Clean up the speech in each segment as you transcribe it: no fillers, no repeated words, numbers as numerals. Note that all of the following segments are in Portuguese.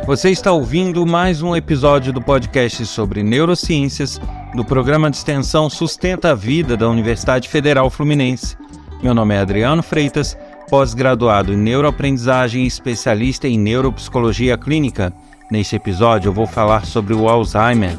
Você está ouvindo mais um episódio do podcast sobre neurociências do programa de extensão Sustenta a Vida da Universidade Federal Fluminense. Meu nome é Adriano Freitas, pós-graduado em neuroaprendizagem e especialista em neuropsicologia clínica. Neste episódio eu vou falar sobre o Alzheimer.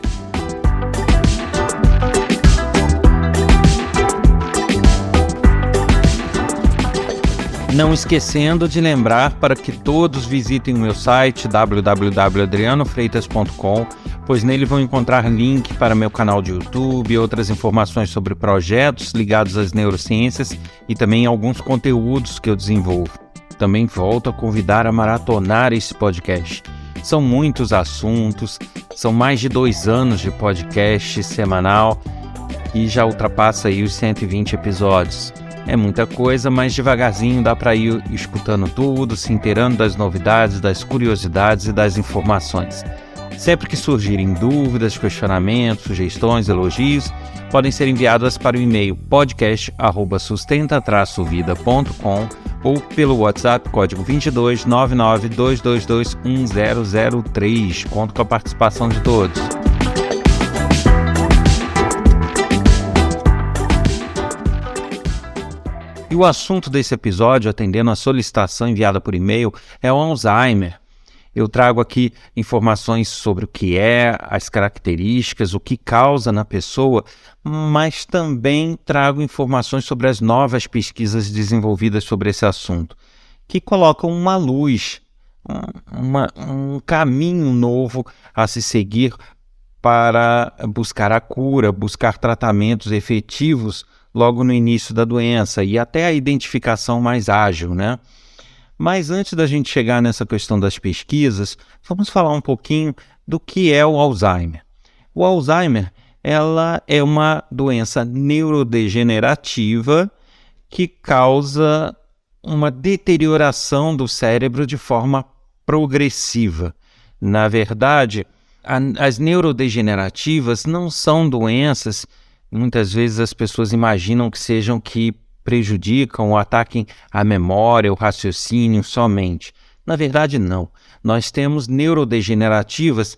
Não esquecendo de lembrar para que todos visitem o meu site www.adrianofreitas.com, pois nele vão encontrar link para meu canal de YouTube, outras informações sobre projetos ligados às neurociências e também alguns conteúdos que eu desenvolvo. Também volto a convidar a maratonar esse podcast. São muitos assuntos, são mais de 2 anos de podcast semanal e já ultrapassa aí os 120 episódios. É muita coisa, mas devagarzinho dá para ir escutando tudo, se inteirando das novidades, das curiosidades e das informações. Sempre que surgirem dúvidas, questionamentos, sugestões, elogios, podem ser enviadas para o e-mail podcast@sustenta-vida.com ou pelo WhatsApp código 22 99 222 1003. Conto com a participação de todos. E o assunto desse episódio, atendendo a solicitação enviada por e-mail, é o Alzheimer. Eu trago aqui informações sobre o que é, as características, o que causa na pessoa, mas também trago informações sobre as novas pesquisas desenvolvidas sobre esse assunto, que colocam uma luz, um caminho novo a se seguir para buscar a cura, buscar tratamentos efetivos logo no início da doença e até a identificação mais ágil, né? Mas antes da gente chegar nessa questão das pesquisas, vamos falar um pouquinho do que é o Alzheimer. O Alzheimer, ela é uma doença neurodegenerativa que causa uma deterioração do cérebro de forma progressiva. Na verdade, as neurodegenerativas não são doenças. Muitas vezes as pessoas imaginam que sejam que prejudicam ou ataquem a memória, o raciocínio somente. Na verdade, não. Nós temos neurodegenerativas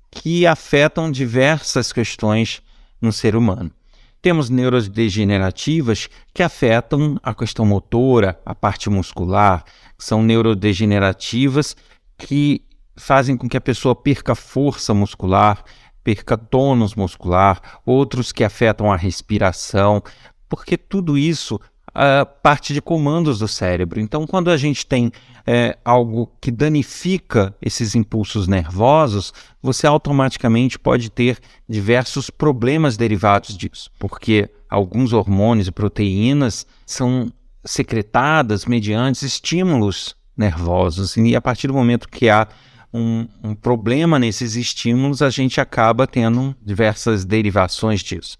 que afetam diversas questões no ser humano. Temos neurodegenerativas que afetam a questão motora, a parte muscular. São neurodegenerativas que fazem com que a pessoa perca força muscular, perca tônus muscular, outros que afetam a respiração, porque tudo isso parte de comandos do cérebro. Então, quando a gente tem algo que danifica esses impulsos nervosos, você automaticamente pode ter diversos problemas derivados disso, porque alguns hormônios e proteínas são secretadas mediante estímulos nervosos, e a partir do momento que há um problema nesses estímulos, a gente acaba tendo diversas derivações disso.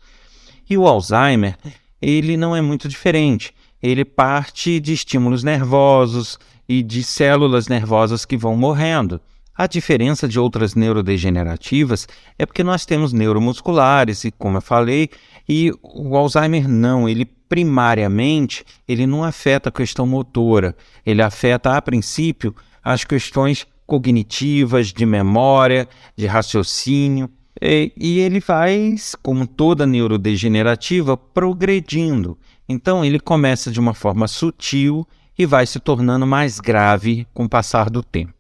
E o Alzheimer, ele não é muito diferente. Ele parte de estímulos nervosos e de células nervosas que vão morrendo. A diferença de outras neurodegenerativas é porque nós temos neuromusculares, e como eu falei, e o Alzheimer não, ele primariamente, ele não afeta a questão motora, ele afeta, a princípio, as questões cognitivas, de memória, de raciocínio, e ele vai, como toda neurodegenerativa, progredindo. Então ele começa de uma forma sutil e vai se tornando mais grave com o passar do tempo.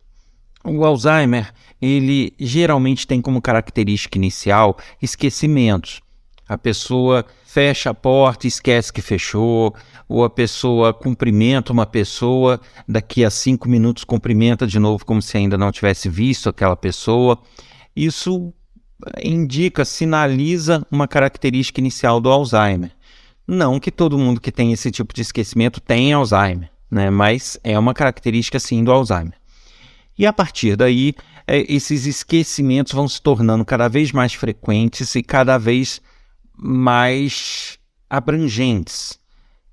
O Alzheimer, ele geralmente tem como característica inicial esquecimentos. A pessoa fecha a porta e esquece que fechou, ou a pessoa cumprimenta uma pessoa, daqui a 5 minutos cumprimenta de novo como se ainda não tivesse visto aquela pessoa. Isso indica, sinaliza uma característica inicial do Alzheimer. Não que todo mundo que tem esse tipo de esquecimento tenha Alzheimer, né? Mas é uma característica sim do Alzheimer. E a partir daí, esses esquecimentos vão se tornando cada vez mais frequentes e cada vez mais abrangentes.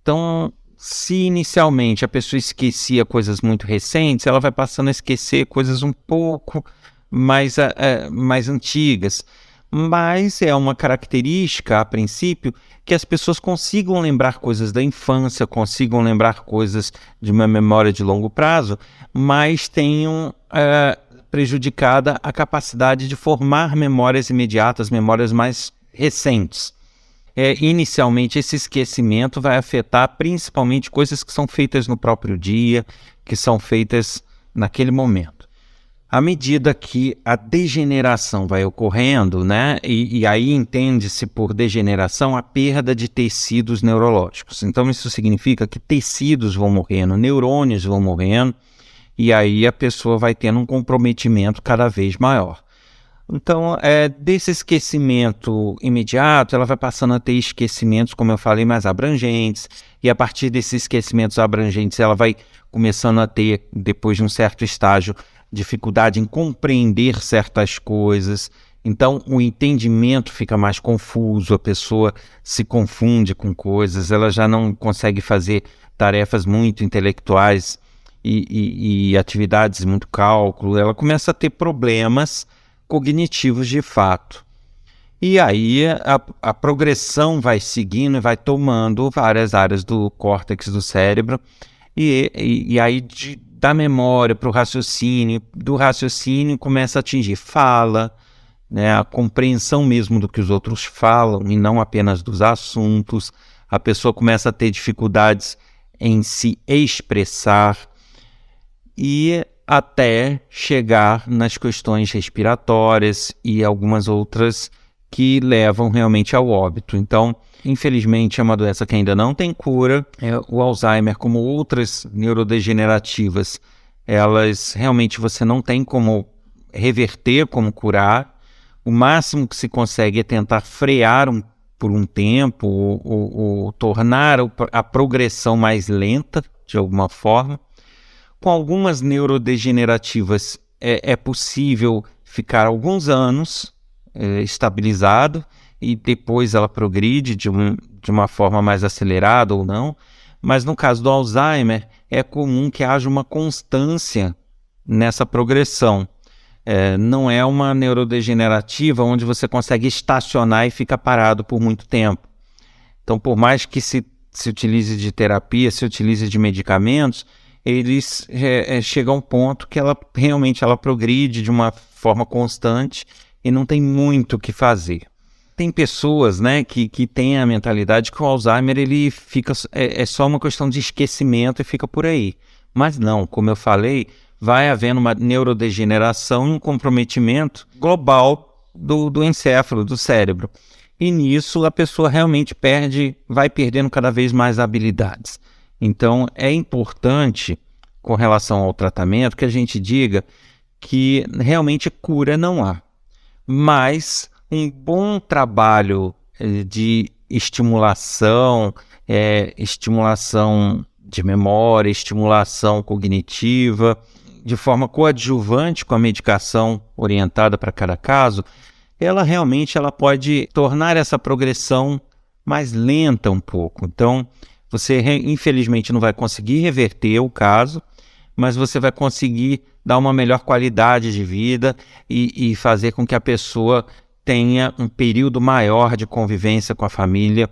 Então, se inicialmente a pessoa esquecia coisas muito recentes, ela vai passando a esquecer coisas um pouco mais antigas. Mas é uma característica, a princípio, que as pessoas consigam lembrar coisas da infância, consigam lembrar coisas de uma memória de longo prazo, mas tenham prejudicada a capacidade de formar memórias imediatas, memórias mais recentes. Inicialmente, esse esquecimento vai afetar principalmente coisas que são feitas no próprio dia, que são feitas naquele momento. À medida que a degeneração vai ocorrendo, né, e aí entende-se por degeneração a perda de tecidos neurológicos. Então, isso significa que tecidos vão morrendo, neurônios vão morrendo, e aí a pessoa vai tendo um comprometimento cada vez maior. Então, desse esquecimento imediato, ela vai passando a ter esquecimentos, como eu falei, mais abrangentes, e a partir desses esquecimentos abrangentes, ela vai começando a ter, depois de um certo estágio, dificuldade em compreender certas coisas. Então, o entendimento fica mais confuso, a pessoa se confunde com coisas, ela já não consegue fazer tarefas muito intelectuais e atividades de muito cálculo, ela começa a ter problemas cognitivos de fato. E aí a progressão vai seguindo e vai tomando várias áreas do córtex do cérebro e aí da memória para o raciocínio, do raciocínio começa a atingir fala, né, a compreensão mesmo do que os outros falam e não apenas dos assuntos. A pessoa começa a ter dificuldades em se expressar e até chegar nas questões respiratórias e algumas outras que levam realmente ao óbito. Então, infelizmente, é uma doença que ainda não tem cura. O Alzheimer, como outras neurodegenerativas, elas realmente você não tem como reverter, como curar. O máximo que se consegue é tentar frear por um tempo ou tornar a progressão mais lenta, de alguma forma. Com algumas neurodegenerativas é possível ficar alguns anos estabilizado e depois ela progride de uma forma mais acelerada ou não. Mas no caso do Alzheimer, é comum que haja uma constância nessa progressão. Não é uma neurodegenerativa onde você consegue estacionar e fica parado por muito tempo. Então, por mais que se utilize de terapia, se utilize de medicamentos, eles chegam a um ponto que ela realmente progride de uma forma constante e não tem muito o que fazer. Tem pessoas, né, que têm a mentalidade que o Alzheimer ele fica, é só uma questão de esquecimento e fica por aí. Mas não, como eu falei, vai havendo uma neurodegeneração e um comprometimento global do encéfalo, do cérebro. E nisso a pessoa realmente vai perdendo cada vez mais habilidades. Então, é importante, com relação ao tratamento, que a gente diga que realmente cura não há. Mas um bom trabalho de estimulação de memória, estimulação cognitiva, de forma coadjuvante com a medicação orientada para cada caso, ela pode tornar essa progressão mais lenta um pouco. Então, você infelizmente não vai conseguir reverter o caso, mas você vai conseguir dar uma melhor qualidade de vida e fazer com que a pessoa tenha um período maior de convivência com a família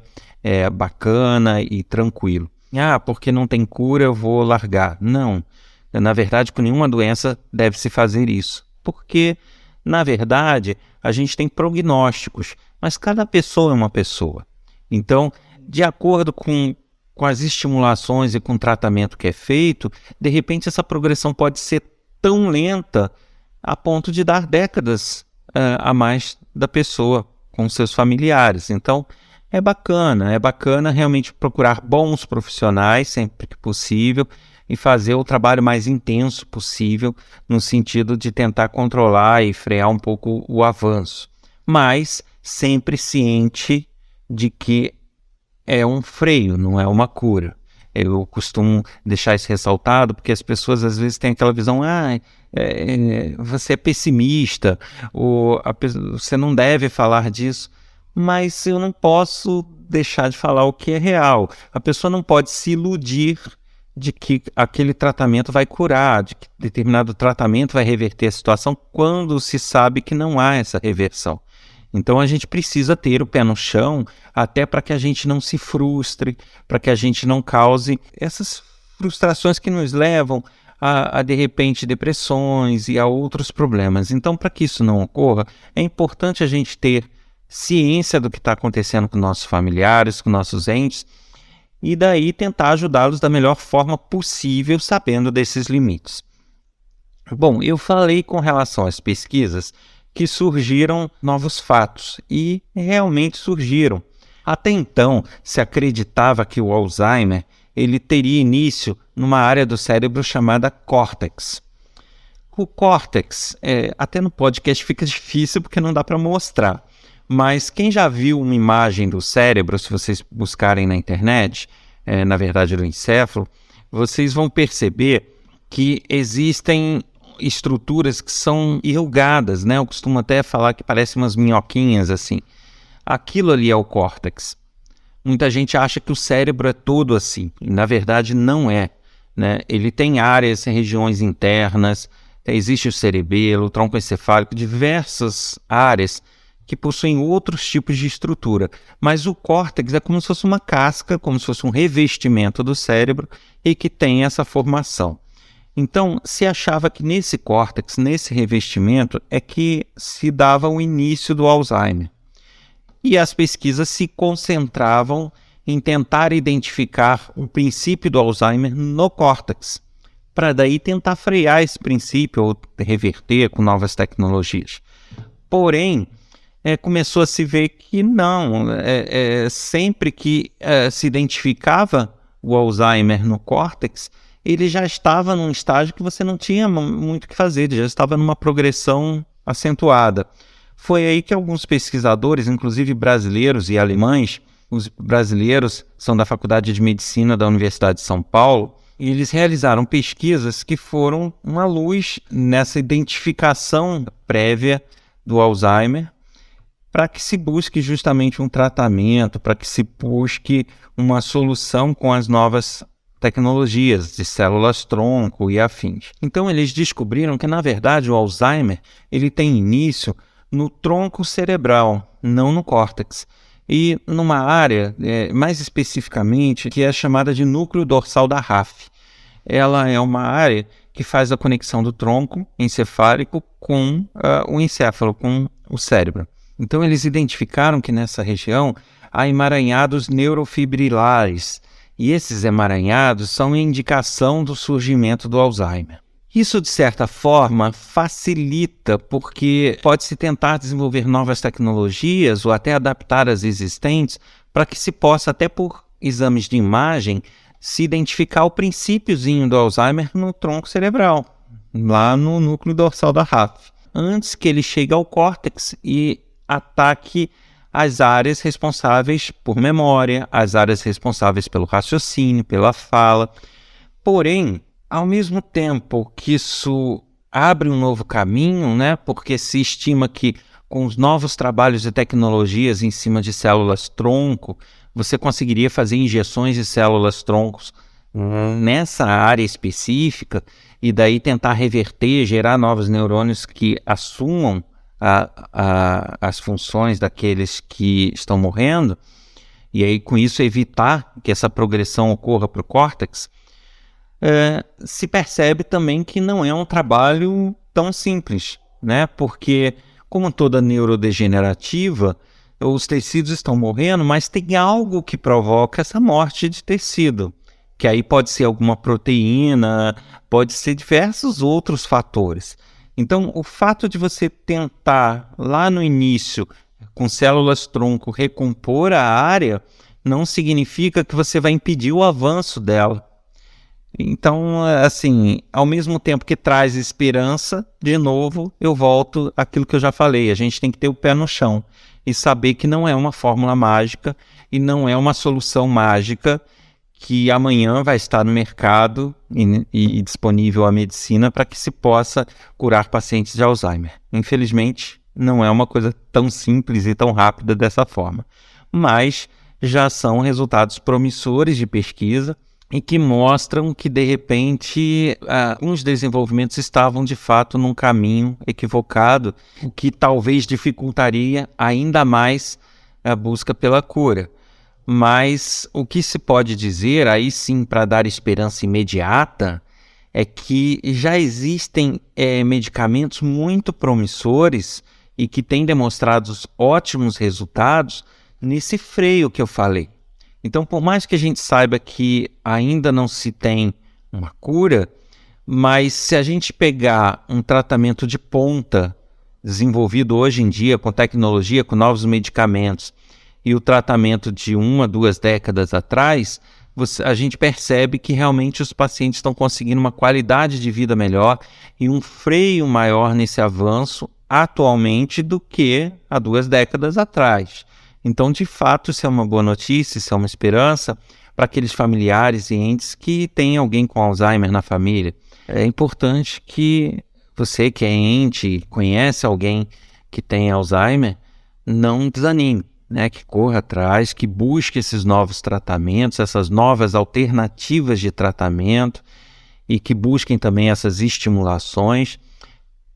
bacana e tranquilo. Porque não tem cura, eu vou largar. Não, na verdade, com nenhuma doença deve-se fazer isso. Porque, na verdade, a gente tem prognósticos, mas cada pessoa é uma pessoa. Então, de acordo com as estimulações e com o tratamento que é feito, de repente essa progressão pode ser tão lenta a ponto de dar décadas a mais da pessoa com seus familiares. Então, é bacana realmente procurar bons profissionais sempre que possível e fazer o trabalho mais intenso possível no sentido de tentar controlar e frear um pouco o avanço. Mas sempre ciente de que é um freio, não é uma cura. Eu costumo deixar isso ressaltado porque as pessoas às vezes têm aquela visão, você é pessimista, ou você não deve falar disso, mas eu não posso deixar de falar o que é real. A pessoa não pode se iludir de que aquele tratamento vai curar, de que determinado tratamento vai reverter a situação, quando se sabe que não há essa reversão. Então a gente precisa ter o pé no chão até para que a gente não se frustre, para que a gente não cause essas frustrações que nos levam a de repente depressões e a outros problemas. Então, para que isso não ocorra, é importante a gente ter ciência do que está acontecendo com nossos familiares, com nossos entes, e daí tentar ajudá-los da melhor forma possível, sabendo desses limites. Bom, eu falei com relação às pesquisas que surgiram novos fatos, e realmente surgiram. Até então, se acreditava que o Alzheimer ele teria início numa área do cérebro chamada córtex. O córtex, até no podcast fica difícil porque não dá para mostrar, mas quem já viu uma imagem do cérebro, se vocês buscarem na internet, na verdade do encéfalo, vocês vão perceber que existem estruturas que são enrugadas, né? Eu costumo até falar que parecem umas minhoquinhas assim. Aquilo ali é o córtex. Muita gente acha que o cérebro é todo assim, e na verdade não é, né? Ele tem áreas, regiões internas, existe o cerebelo, o tronco encefálico, diversas áreas que possuem outros tipos de estrutura, mas o córtex é como se fosse uma casca, como se fosse um revestimento do cérebro e que tem essa formação. Então, se achava que nesse córtex, nesse revestimento, é que se dava o início do Alzheimer. E as pesquisas se concentravam em tentar identificar o princípio do Alzheimer no córtex, para daí tentar frear esse princípio ou reverter com novas tecnologias. Porém, começou a se ver que não, sempre que se identificava o Alzheimer no córtex, ele já estava num estágio que você não tinha muito o que fazer, ele já estava numa progressão acentuada. Foi aí que alguns pesquisadores, inclusive brasileiros e alemães, os brasileiros são da Faculdade de Medicina da Universidade de São Paulo, e eles realizaram pesquisas que foram uma luz nessa identificação prévia do Alzheimer, para que se busque justamente um tratamento, para que se busque uma solução com as novas tecnologias de células-tronco e afins. Então eles descobriram que, na verdade, o Alzheimer ele tem início no tronco cerebral, não no córtex, e numa área, mais especificamente, que é chamada de núcleo dorsal da RAF. Ela é uma área que faz a conexão do tronco encefálico com o encéfalo, com o cérebro. Então eles identificaram que nessa região há emaranhados neurofibrilares, e esses emaranhados são indicação do surgimento do Alzheimer. Isso, de certa forma, facilita, porque pode-se tentar desenvolver novas tecnologias ou até adaptar as existentes para que se possa, até por exames de imagem, se identificar o princípiozinho do Alzheimer no tronco cerebral, lá no núcleo dorsal da RAF, antes que ele chegue ao córtex e ataque as áreas responsáveis por memória, as áreas responsáveis pelo raciocínio, pela fala. Porém, ao mesmo tempo que isso abre um novo caminho, né, porque se estima que com os novos trabalhos de tecnologias em cima de células-tronco, você conseguiria fazer injeções de células-troncos nessa área específica e daí tentar reverter, gerar novos neurônios que assumam as funções daqueles que estão morrendo, e aí com isso evitar que essa progressão ocorra para o córtex, se percebe também que não é um trabalho tão simples, né? Porque, como toda neurodegenerativa, os tecidos estão morrendo, mas tem algo que provoca essa morte de tecido, que aí pode ser alguma proteína, pode ser diversos outros fatores. Então, o fato de você tentar, lá no início, com células-tronco, recompor a área, não significa que você vai impedir o avanço dela. Então, assim, ao mesmo tempo que traz esperança, de novo, eu volto àquilo que eu já falei, a gente tem que ter o pé no chão e saber que não é uma fórmula mágica e não é uma solução mágica que amanhã vai estar no mercado e disponível a medicina para que se possa curar pacientes de Alzheimer. Infelizmente, não é uma coisa tão simples e tão rápida dessa forma, mas já são resultados promissores de pesquisa e que mostram que, de repente, alguns desenvolvimentos estavam, de fato, num caminho equivocado, o que talvez dificultaria ainda mais a busca pela cura. Mas o que se pode dizer, aí sim, para dar esperança imediata, é que já existem medicamentos muito promissores e que têm demonstrado ótimos resultados nesse freio que eu falei. Então, por mais que a gente saiba que ainda não se tem uma cura, mas se a gente pegar um tratamento de ponta desenvolvido hoje em dia com tecnologia, com novos medicamentos, e o tratamento de 1 a 2 décadas atrás, a gente percebe que realmente os pacientes estão conseguindo uma qualidade de vida melhor e um freio maior nesse avanço atualmente do que há 2 décadas atrás. Então, de fato, isso é uma boa notícia, isso é uma esperança para aqueles familiares e entes que têm alguém com Alzheimer na família. É importante que você que é ente, conhece alguém que tem Alzheimer, não desanime, né? Que corra atrás, que busque esses novos tratamentos, essas novas alternativas de tratamento e que busquem também essas estimulações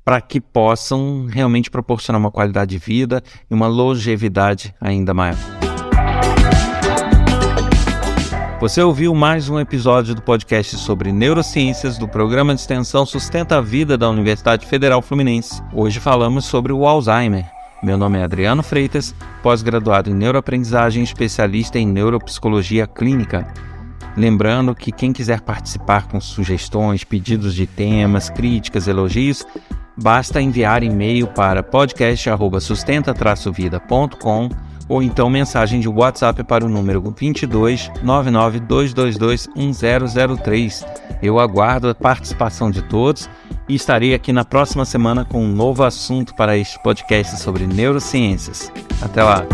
para que possam realmente proporcionar uma qualidade de vida e uma longevidade ainda maior. Você ouviu mais um episódio do podcast sobre neurociências do programa de extensão Sustenta a Vida da Universidade Federal Fluminense. Hoje falamos sobre o Alzheimer. Meu nome é Adriano Freitas, pós-graduado em neuroaprendizagem e especialista em neuropsicologia clínica. Lembrando que quem quiser participar com sugestões, pedidos de temas, críticas, elogios, basta enviar e-mail para podcast@sustenta-vida.com ou então mensagem de WhatsApp para o número 22 99 222 1003. Eu aguardo a participação de todos e estarei aqui na próxima semana com um novo assunto para este podcast sobre neurociências. Até lá!